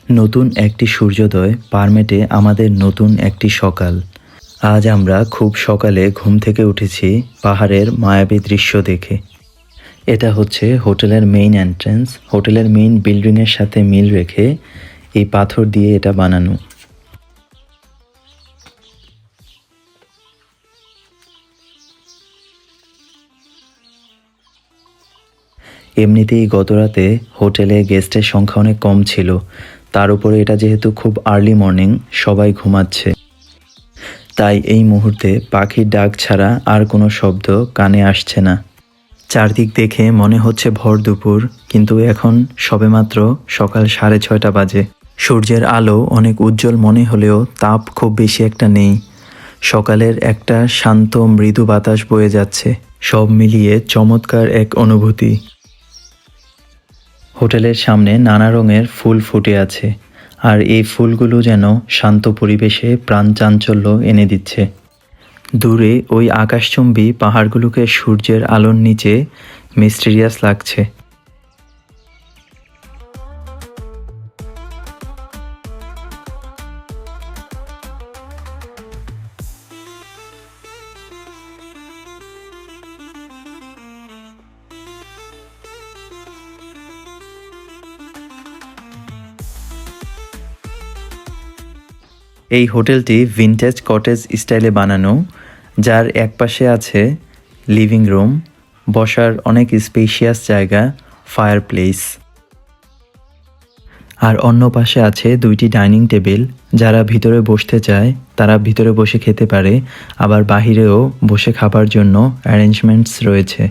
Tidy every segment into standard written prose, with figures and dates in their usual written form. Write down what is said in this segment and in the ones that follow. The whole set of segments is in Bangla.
নতুন একটি সূর্যোদয় পার মেটে আমাদের নতুন একটি সকাল। আজ আমরা খুব সকালে ঘুম থেকে উঠেছি পাহাড়ের মায়াবী দৃশ্য দেখে। এটা হচ্ছে হোটেলের মেইন এন্ট্রেন্স। হোটেলের মেইন বিল্ডিংয়ের সাথে মিল রেখে এই পাথর দিয়ে এটা বানানো। এমনিতেই গতরাতে হোটেলে গেস্টের সংখ্যা অনেক কম ছিল, তার উপরে এটা যেহেতু খুব আর্লি মর্নিং, সবাই ঘুমাচ্ছে, তাই এই মুহূর্তে পাখির ডাক ছাড়া আর কোনো শব্দ কানে আসছে না। চারদিক দেখে মনে হচ্ছে ভর দুপুর, কিন্তু এখন সবেমাত্র সকাল 6:30 বাজে। সূর্যের আলো অনেক উজ্জ্বল মনে হলেও তাপ খুব বেশি একটা নেই। সকালের একটা শান্ত মৃদু বাতাস বয়ে যাচ্ছে, সব মিলিয়ে চমৎকার এক অনুভূতি। হোটেলের সামনে নানা রঙের ফুল ফুটে আছে, আর এই ফুলগুলো যেন শান্ত পরিবেশে প্রাণ চাঞ্চল্য এনে দিচ্ছে। দূরে ওই আকাশচুম্বী পাহাড়গুলোকে সূর্যের আলোর নিচে মিস্টিরিয়াস লাগছে। এই হোটেলটি ভিনটেজ কটেজ স্টাইলে বানানো, যার একপাশে আছে লিভিং রুম, বসার অনেক স্পেশিয়াস জায়গা, ফায়ার প্লেস, আর অন্য পাশে আছে 2টি ডাইনিং টেবিল। যারা ভিতরে বসতে চায় তারা ভিতরে বসে খেতে পারে, আবার বাহিরেও বসে খাবার জন্য অ্যারেঞ্জমেন্টস রয়েছে।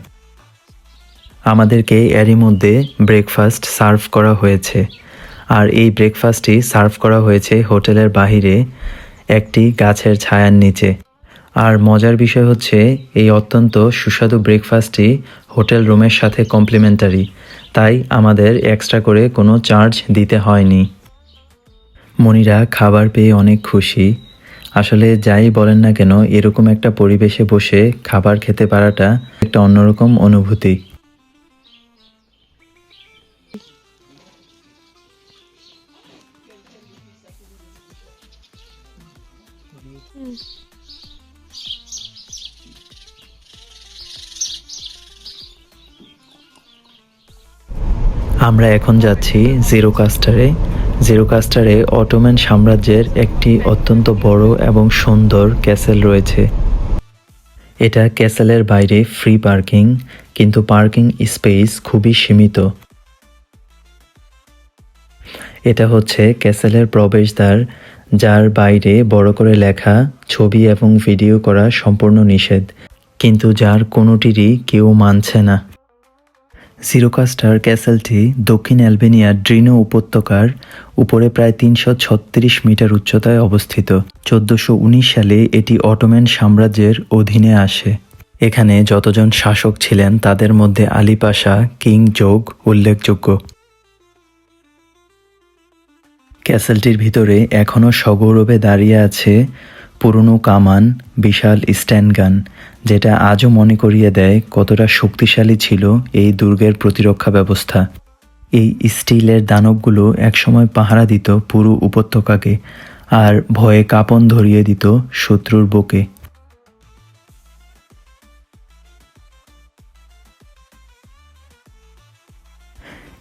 আমাদেরকে এরই মধ্যে ব্রেকফাস্ট সার্ভ করা হয়েছে, আর এই ব্রেকফাস্টটি সার্ভ করা হয়েছে হোটেলের বাহিরে একটি গাছের ছায়ার নিচে। আর মজার বিষয় হচ্ছে এই অত্যন্ত সুস্বাদু ব্রেকফাস্টটি হোটেল রুমের সাথে কমপ্লিমেন্টারি, তাই আমাদের এক্সট্রা করে কোনো চার্জ দিতে হয়নি। মনিরা খাবার পেয়ে অনেক খুশি। আসলে যাই বলেন না কেন, এরকম একটা পরিবেশে বসে খাবার খেতে পারাটা একটা অন্যরকম অনুভূতি। আমরা এখন যাচ্ছি জেরোকাস্টারে। জেরোকাস্টারে অটোমান সাম্রাজ্যের একটি অত্যন্ত বড় এবং সুন্দর ক্যাসেল রয়েছে। এটা ক্যাসেলের বাইরে ফ্রি পার্কিং, কিন্তু পার্কিং স্পেস খুবই সীমিত। এটা হচ্ছে ক্যাসেলের প্রবেশদ্বার, যার বাইরে বড় করে লেখা ছবি এবং ভিডিও করা সম্পূর্ণ নিষেধ, কিন্তু যার কোনোটিরই কেউ মানছে না। জেরোকাস্টার ক্যাসেলটি দক্ষিণ অ্যালবেনিয়ার ড্রিনো উপত্যকার উপরে প্রায় 336 মিটার উচ্চতায় অবস্থিত। 1419 সালে এটি অটোমান সাম্রাজ্যের অধীনে আসে। এখানে যতজন শাসক ছিলেন তাদের মধ্যে আলী পাশা, কিং জোগ উল্লেখযোগ্য। ক্যাসেলটির ভিতরে এখনও সগৌরবে দাঁড়িয়ে আছে পুরনো কামান, বিশাল স্ট্যান্ডগান, যেটা আজও মনে করিয়ে দেয় কতটা শক্তিশালী ছিল এই দুর্গের প্রতিরক্ষা ব্যবস্থা। এই স্টিলের দানবগুলো একসময় পাহারা দিত পুরো উপত্যকাকে, আর ভয়ে কাঁপন ধরিয়ে দিত শত্রুর বুকে।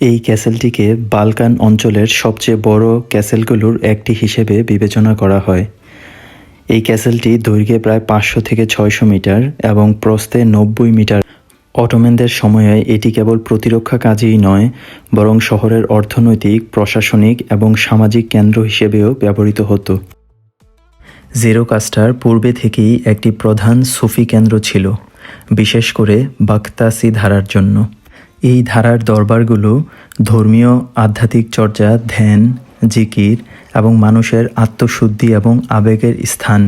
এই ক্যাসেলটিকে বালকান অঞ্চলের সবচেয়ে বড় ক্যাসেলগুলোর একটি হিসেবে বিবেচনা করা হয়। এই ক্যাসেলটি দৈর্ঘ্যে প্রায় 500 থেকে 600 মিটার এবং প্রস্থে 90 মিটার। অটোমানদের সময়ে এটি কেবল প্রতিরক্ষা কাজেই নয়, বরং শহরের অর্থনৈতিক, প্রশাসনিক এবং সামাজিক কেন্দ্র হিসেবেও ব্যবহৃত হতো। জেরোকাস্টার পূর্বে থেকেই একটি প্রধান সুফি কেন্দ্র ছিল, বিশেষ করে বাক্তাসি ধারার জন্য। এই ধারার দরবারগুলো ধর্মীয় আধ্যাত্মিক চর্চা, ধ্যান, জিকির এবং মানুষের আত্মশুদ্ধি এবং আবেগের স্থান।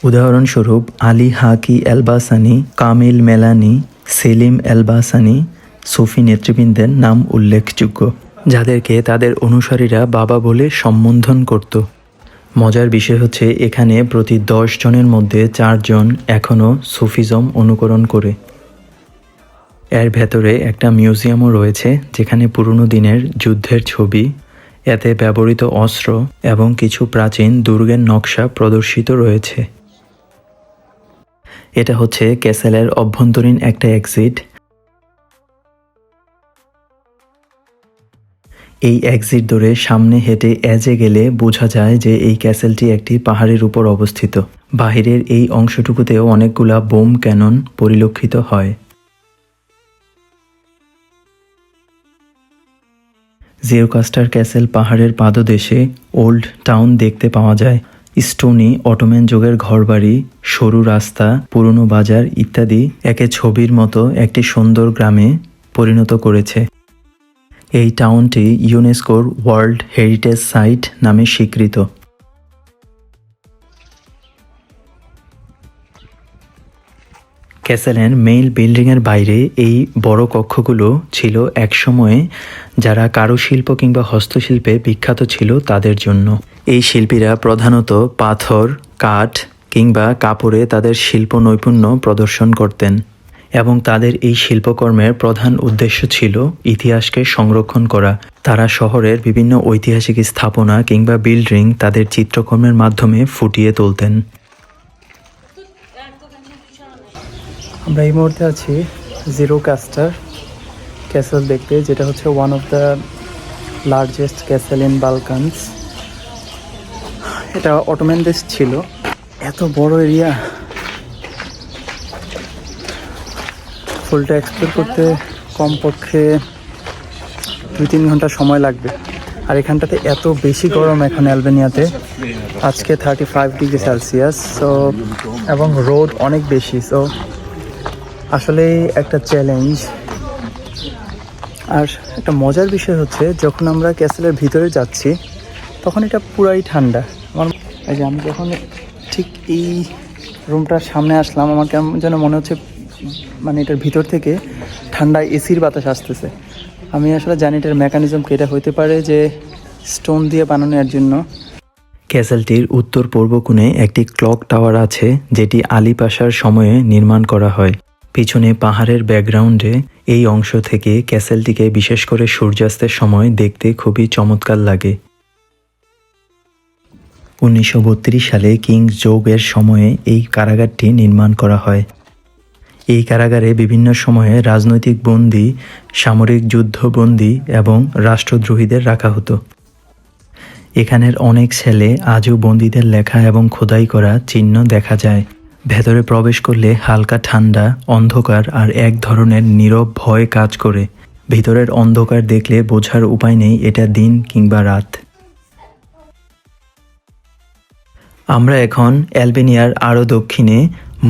উদাহরণস্বরূপ আলী হাকি এলবাসানি, কামিল মেলানি, সেলিম এলবাসানি সুফি নেতৃবৃন্দের নাম উল্লেখযোগ্য, যাদেরকে তাদের অনুসারীরা বাবা বলে সম্বোধন করত। মজার বিষয় হচ্ছে এখানে প্রতি 10 জনের মধ্যে 4 জন এখনও সুফিজম অনুকরণ করে। এর ভেতরে একটা মিউজিয়ামও রয়েছে, যেখানে পুরনো দিনের যুদ্ধের ছবি এতে ব্যবহৃত অস্ত্র এবং কিছু প্রাচীন দুর্গের নকশা প্রদর্শিত রয়েছে। এটা হচ্ছে ক্যাসেলের অভ্যন্তরীণ একটা এক্সিট। এই এক্সিট ধরে সামনে হেঁটে এজে গেলে বোঝা যায় যে এই ক্যাসেলটি একটি পাহাড়ের উপর অবস্থিত। বাহিরের এই অংশটুকুতেও অনেকগুলা বোম ক্যানন পরিলক্ষিত হয়। জিওকাস্টার ক্যাসেল পাহাড়ের পাদদেশে ওল্ড টাউন দেখতে পাওয়া যায়। স্টোনি অটোম্যান যুগের ঘরবাড়ি, সরু রাস্তা, পুরনো বাজার ইত্যাদি একে ছবির মতো একটি সুন্দর গ্রামে পরিণত করেছে। এই টাউনটি ইউনেস্কোর ওয়ার্ল্ড হেরিটেজ সাইট নামে স্বীকৃত। ক্যাসেলের মেইন বিল্ডিংয়ের বাইরে এই বড় কক্ষগুলো ছিল একসময়ে যারা কারুশিল্প কিংবা হস্তশিল্পে বিখ্যাত ছিল তাদের জন্য। এই শিল্পীরা প্রধানত পাথর, কাঠ কিংবা কাপড়ে তাদের শিল্প নৈপুণ্য প্রদর্শন করতেন এবং তাদের এই শিল্পকর্মের প্রধান উদ্দেশ্য ছিল ইতিহাসকে সংরক্ষণ করা। তারা শহরের বিভিন্ন ঐতিহাসিক স্থাপনা কিংবা বিল্ডিং তাদের চিত্রকর্মের মাধ্যমে ফুটিয়ে তুলতেন। আমরা এই মুহূর্তে আছি জিওকাস্টার ক্যাসেল দেখতে, যেটা হচ্ছে one of the largest castle in Balkans. এটা অটোম্যান দেশ ছিল। এত বড় এরিয়া, ফুলটা এক্সপ্লোর করতে কমপক্ষে 2-3 ঘন্টা সময় লাগবে। আর এখানটাতে এত বেশি গরম এখন অ্যালবেনিয়াতে, আজকে 35 ডিগ্রি সেলসিয়াস। সো এবং রোদ অনেক বেশি, সো আসলে একটা চ্যালেঞ্জ। আর একটা মজার বিষয় হচ্ছে যখন আমরা ক্যাসেলের ভিতরে যাচ্ছি তখন এটা পুরাই ঠান্ডা। আমি যখন ঠিক এই রুমটার সামনে আসলাম, আমার কেমন যেন মনে হচ্ছে মানে এটার ভিতর থেকে ঠান্ডা এসির বাতাস আসতেছে। আমি আসলে জানি এটার মেকানিজম কি, এটা হইতে পারে যে স্টোন দিয়ে বানানো এর জন্য। ক্যাসেলটির উত্তর পূর্ব কোণে একটি ক্লক টাওয়ার আছে, যেটি আলী পাশার সময়ে নির্মাণ করা হয়। পিছনে পাহাড়ের ব্যাকগ্রাউন্ডে এই অংশ থেকে ক্যাসেলটিকে বিশেষ করে সূর্যাস্তের সময় দেখতে খুবই চমৎকার লাগে। 1932 সালে কিং জোগের সময়ে এই কারাগারটি নির্মাণ করা হয়। এই কারাগারে বিভিন্ন সময়ে রাজনৈতিক বন্দী, সামরিক যুদ্ধবন্দী এবং রাষ্ট্রদ্রোহীদের রাখা হতো। এখানের অনেক ছেলে আজও বন্দীদের লেখা এবং খোদাই করা চিহ্ন দেখা যায়। ভেতরে প্রবেশ করলে হালকা ঠান্ডা, অন্ধকার আর এক ধরনের নীরব ভয় কাজ করে। ভিতরের অন্ধকার দেখলে বোঝার উপায় নেই এটা দিন কিংবা রাত। আমরা এখন অ্যালবেনিয়ার আরও দক্ষিণে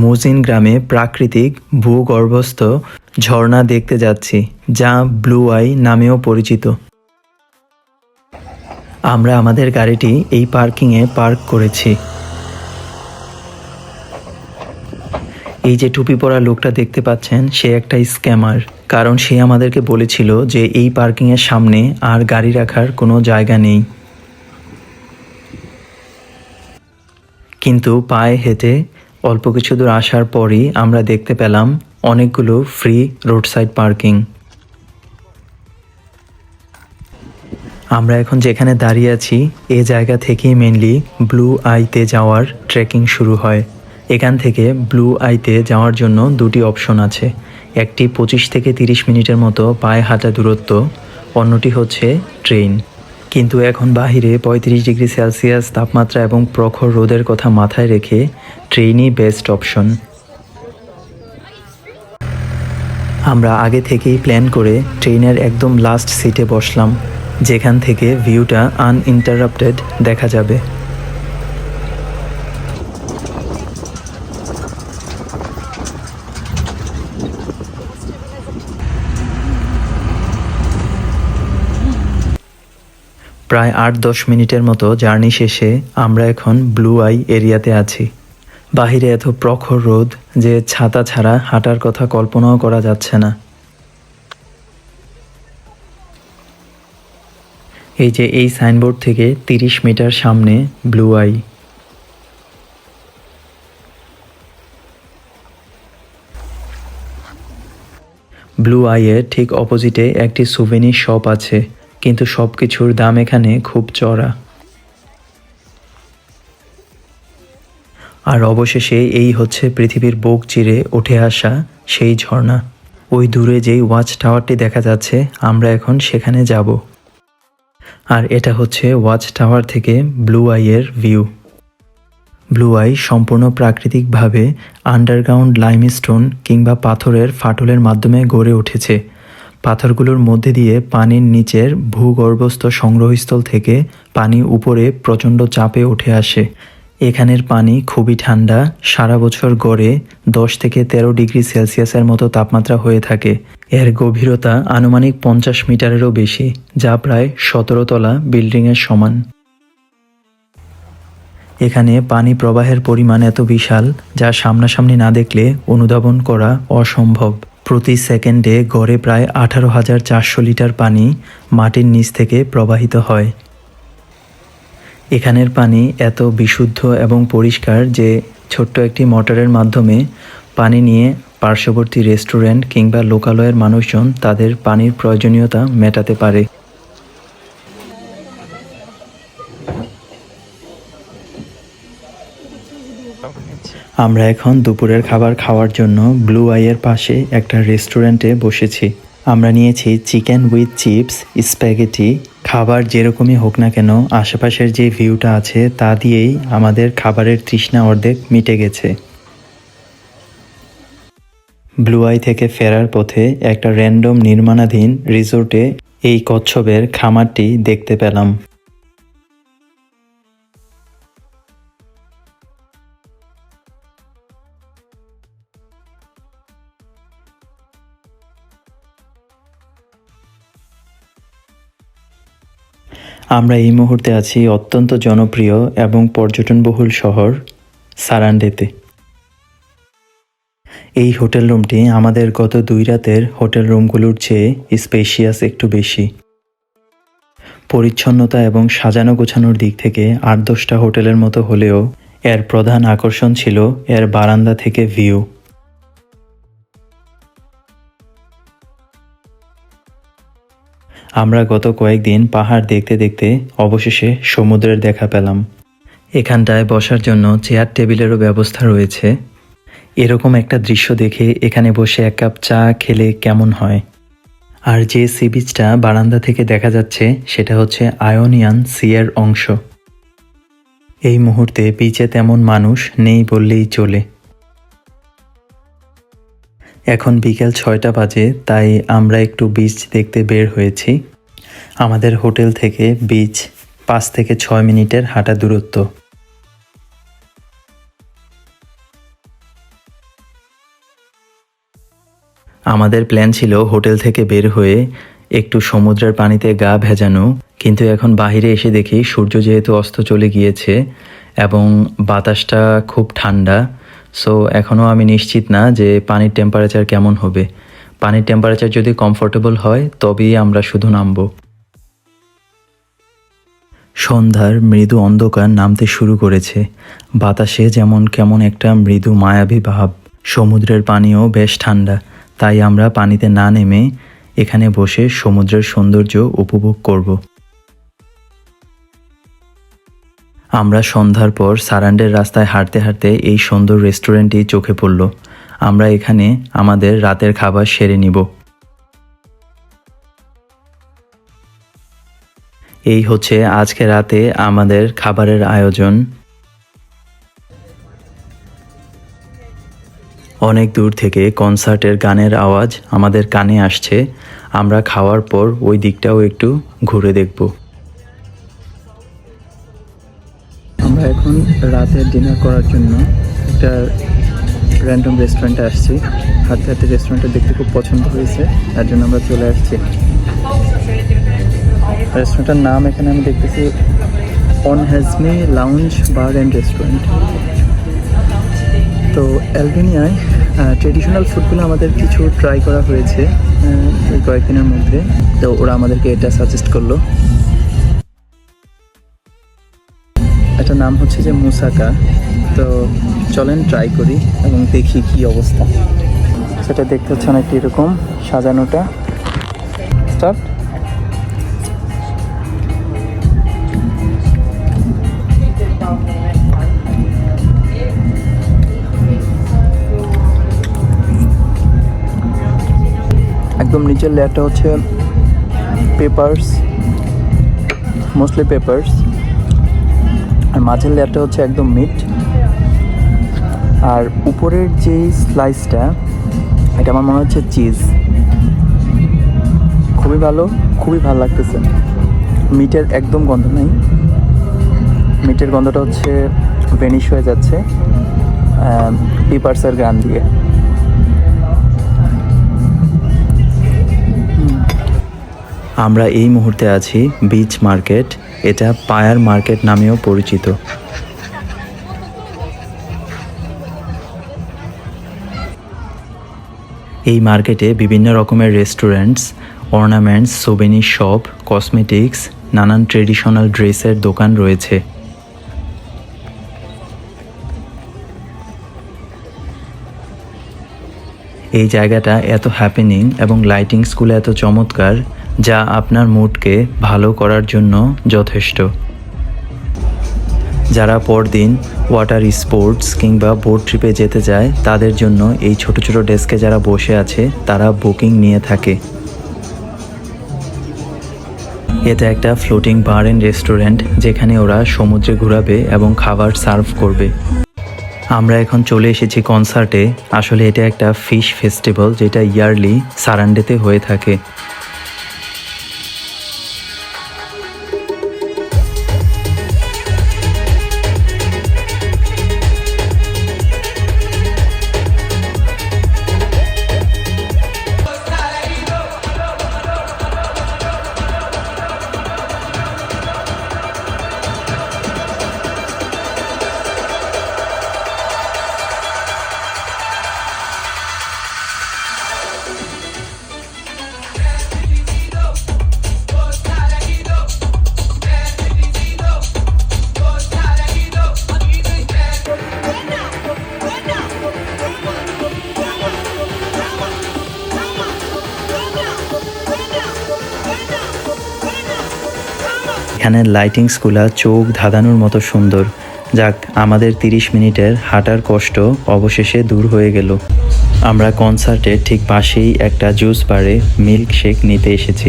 মোজিন গ্রামে প্রাকৃতিক ভূগর্ভস্থ ঝর্ণা দেখতে যাচ্ছি, যা ব্লু আই নামেও পরিচিত। আমরা আমাদের গাড়িটি এই পার্কিংয়ে পার্ক করেছি। এই যে টুপি পরা লোকটা দেখতে পাচ্ছেন, সে একটা স্ক্যামার, কারণ সে আমাদেরকে বলেছিল যে এই পার্কিংয়ের সামনে আর গাড়ি রাখার কোনো জায়গা নেই। কিন্তু পায়ে হেঁটে অল্প কিছু দূর আসার পরই আমরা দেখতে পেলাম অনেকগুলো ফ্রি রোড সাইড পার্কিং। আমরা এখন যেখানে দাঁড়িয়ে আছি এই জায়গা থেকেই মেনলি ব্লু আইতে যাওয়ার ট্রেকিং শুরু হয়। এখান থেকে ব্লু আইতে যাওয়ার জন্য দুটি অপশন আছে, একটি 25 থেকে 30 মিনিটের মতো পায়ে হাঁটা দূরত্ব, অন্যটি হচ্ছে ট্রেন। কিন্তু এখন বাহিরে 35 ডিগ্রি সেলসিয়াস তাপমাত্রা এবং প্রখর রোদের কথা মাথায় রেখে ট্রেনই বেস্ট অপশন। আমরা আগে থেকেই প্ল্যান করে ট্রেনের একদম লাস্ট সিটে বসলাম, যেখান থেকে ভিউটা আনইন্টারাপ্টেড দেখা যাবে। প্রায় 8-10 মিনিটের মতো জার্নি শেষে আমরা এখন ব্লু আই এরিয়াতে আছি। বাহিরে এত প্রখর রোদ যে ছাতা ছাড়া হাঁটার কথা কল্পনাও করা যাচ্ছে না। এই যে এই সাইনবোর্ড থেকে 30 মিটার সামনে ব্লু আই। ব্লু আইয়ের ঠিক অপোজিটে একটি সুভেনির শপ আছে, কিন্তু সব কিছুর দাম এখানে খুব চড়া। আর অবশেষে এই হচ্ছে পৃথিবীর বুক চিরে উঠে আসা সেই ঝর্ণা। ওই দূরে যেই ওয়াচ টাওয়ারটি দেখা যাচ্ছে, আমরা এখন সেখানে যাব। আর এটা হচ্ছে ওয়াচ টাওয়ার থেকে ব্লু আইয়ের ভিউ। ব্লু আই সম্পূর্ণ প্রাকৃতিকভাবে আন্ডারগ্রাউন্ড লাইমস্টোন কিংবা পাথরের ফাটলের মাধ্যমে গড়ে উঠেছে। পাথরগুলোর মধ্যে দিয়ে পানির নিচের ভূগর্ভস্থ সংগ্রহস্থল থেকে পানি উপরে প্রচণ্ড চাপে উঠে আসে। এখানের পানি খুবই ঠান্ডা, সারা বছর গড়ে 10 থেকে 13 ডিগ্রি সেলসিয়াসের মতো তাপমাত্রা হয়ে থাকে। এর গভীরতা আনুমানিক 50 মিটারেরও বেশি, যা প্রায় 17 তলা বিল্ডিংয়ের সমান। এখানে পানি প্রবাহের পরিমাণ এত বিশাল যা সামনাসামনি না দেখলে অনুধাবন করা অসম্ভব। প্রতি সেকেন্ডে গড়ে প্রায় 18,400 লিটার পানি মাটির নিচ থেকে প্রবাহিত হয়। এখানের পানি এত বিশুদ্ধ এবং পরিষ্কার যে ছোট্ট একটি মোটরের মাধ্যমে পানি নিয়ে পার্শ্ববর্তী রেস্টুরেন্ট কিংবা লোকালয়ের মানুষজন তাদের পানির প্রয়োজনীয়তা মেটাতে পারে। আমরা এখন দুপুরের খাবার খাওয়ার জন্য ব্লু আইয়ের পাশে একটা রেস্টুরেন্টে বসেছি। আমরা নিয়েছি চিকেন উইথ চিপস, স্প্যাগেটি। খাবার যেরকমই হোক না কেন, আশেপাশের যে ভিউটা আছে তা দিয়েই আমাদের খাবারের তৃষ্ণা অর্ধেক মিটে গেছে। ব্লু আই থেকে ফেরার পথে একটা র্যান্ডম নির্মাণাধীন রিসোর্টে এই কচ্ছপের খামারটি দেখতে পেলাম। আমরা এই মুহূর্তে আছি অত্যন্ত জনপ্রিয় এবং পর্যটনবহুল শহর সারান্ডেতে। এই হোটেল রুমটি আমাদের গত 2 রাতের হোটেল রুমগুলোর চেয়ে স্পেশিয়াস একটু বেশি। পরিচ্ছন্নতা এবং সাজানো গোছানোর দিক থেকে 8-10টা হোটেলের মতো হলেও এর প্রধান আকর্ষণ ছিল এর বারান্দা থেকে ভিউ। আমরা গত কয়েকদিন পাহাড় দেখতে দেখতে অবশেষে সমুদ্রের দেখা পেলাম। এখানটায় বসার জন্য চেয়ার টেবিলেরও ব্যবস্থা রয়েছে। এরকম একটা দৃশ্য দেখে এখানে বসে 1 কাপ চা খেলে কেমন হয়। আর যে সি বিচটা বারান্দা থেকে দেখা যাচ্ছে সেটা হচ্ছে আয়োনিয়ান সি এর অংশ। এই মুহূর্তে বিচে তেমন মানুষ নেই বললেই চলে। এখন বিকেল 6টা বাজে, তাই আমরা একটু বিচ দেখতে বের হয়েছি। আমাদের হোটেল থেকে বিচ 5 থেকে 6 মিনিটের হাঁটা দূরত্ব। আমাদের প্ল্যান ছিল হোটেল থেকে বের হয়ে একটু সমুদ্রের পানিতে গা ভেজানো, কিন্তু এখন বাইরে এসে দেখি সূর্য যেহেতু অস্ত চলে গিয়েছে এবং বাতাসটা খুব ঠান্ডা, সো এখনও আমি নিশ্চিত না যে পানির টেম্পারেচার কেমন হবে। পানির টেম্পারেচার যদি কমফোর্টেবল হয় তবেই আমরা শুধু নামব। সন্ধ্যার মৃদু অন্ধকার নামতে শুরু করেছে। বাতাসে যেমন কেমন একটা মৃদু মায়াবী ভাব। সমুদ্রের পানিও বেশ ঠান্ডা, তাই আমরা পানিতে না নেমে এখানে বসে সমুদ্রের সৌন্দর্য উপভোগ করব। আমরা সন্ধ্যার পর সারান্ডের রাস্তায় হাঁটতে হাঁটতে এই সুন্দর রেস্টুরেন্টটি চোখে পড়ল। আমরা এখানে আমাদের রাতের খাবার সেরে নিব। এই হচ্ছে আজকে রাতে আমাদের খাবারের আয়োজন। অনেক দূর থেকে কনসার্টের গানের আওয়াজ আমাদের কানে আসছে। আমরা খাওয়ার পর ওই দিকটাও একটু ঘুরে দেখব। আমরা এখন রাতে ডিনার করার জন্য একটা র্যান্ডম রেস্টুরেন্টে আসছি। হাঁটতে হাঁটতে রেস্টুরেন্টটা দেখতে খুব পছন্দ হয়েছে, তার জন্য আমরা চলে আসছি। রেস্টুরেন্টের নাম এখানে আমি দেখতেছি on Hazmi lounge bar and restaurant. তো অ্যালবেনিয়ায় ট্রেডিশনাল ফুডগুলো আমাদের কিছু ট্রাই করা হয়েছে এই কয়েকদিনের মধ্যে, তো ওরা আমাদেরকে এটা সাজেস্ট করলো। এটার নাম হচ্ছে যে মুসাকা। তো চলেন ট্রাই করি এবং দেখি কি অবস্থা। সেটা দেখতে হচ্ছে অনেকটা এরকম সাজানোটা। স্টার্ট। একদম নিচের লেয়ারটা হচ্ছে পেপারস, মোস্টলি পেপারস, আর মাঝের লেয়ারটা হচ্ছে একদম মিট। আর উপরের যেই স্লাইসটা, এটা আমার মনে হচ্ছে চিজ। খুবই ভালো, খুবই ভালো লাগতেছে। মিটের একদম গন্ধ নেই, মিটের গন্ধটা হচ্ছে ভ্যানিশ হয়ে যাচ্ছে পেপারসের গ্রান দিয়ে। আমরা এই মুহূর্তে আছি বিচ মার্কেট, এটা পায়ার মার্কেট নামেও পরিচিত। এই মার্কেটে বিভিন্ন রকমের রেস্টুরেন্টস, অর্নামেন্টস, সোভেনির শপ, কসমেটিক্স, নানান ট্রেডিশনাল ড্রেসের দোকান রয়েছে। এই জায়গাটা এত হ্যাপেনিং এবং লাইটিংসগুলো এত চমৎকার, যা আপনার মুডকে ভালো করার জন্য যথেষ্ট। যারা পরদিন ওয়াটার স্পোর্টস কিংবা বোট ট্রিপে যেতে চায়, তাদের জন্য এই ছোট ছোট ডেস্কে যারা বসে আছে তারা বুকিং নিয়ে থাকে। এটা একটা ফ্লোটিং বার অ্যান্ড রেস্টুরেন্ট, যেখানে ওরা সমুদ্রে ঘোরাবে এবং খাবার সার্ভ করবে। আমরা এখন চলে এসেছি কনসার্টে। আসলে এটা একটা ফিশ ফেস্টিভ্যাল, যেটা ইয়ারলি সারান্ডেতে হয়ে থাকে। এখানের লাইটিংসগুলা চোখ ধাঁধানোর মতো সুন্দর। যাক, আমাদের 30 মিনিটের হাঁটার কষ্ট অবশেষে দূর হয়ে গেল। আমরা কনসার্টের ঠিক পাশেই একটা জুস বারে মিল্ক শেক নিতে এসেছি।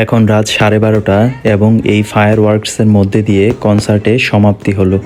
এখন রাত 12:30 এবং এই ফায়ার ওয়ার্কসের মধ্যে দিয়ে কনসার্টে সমাপ্তি হলো।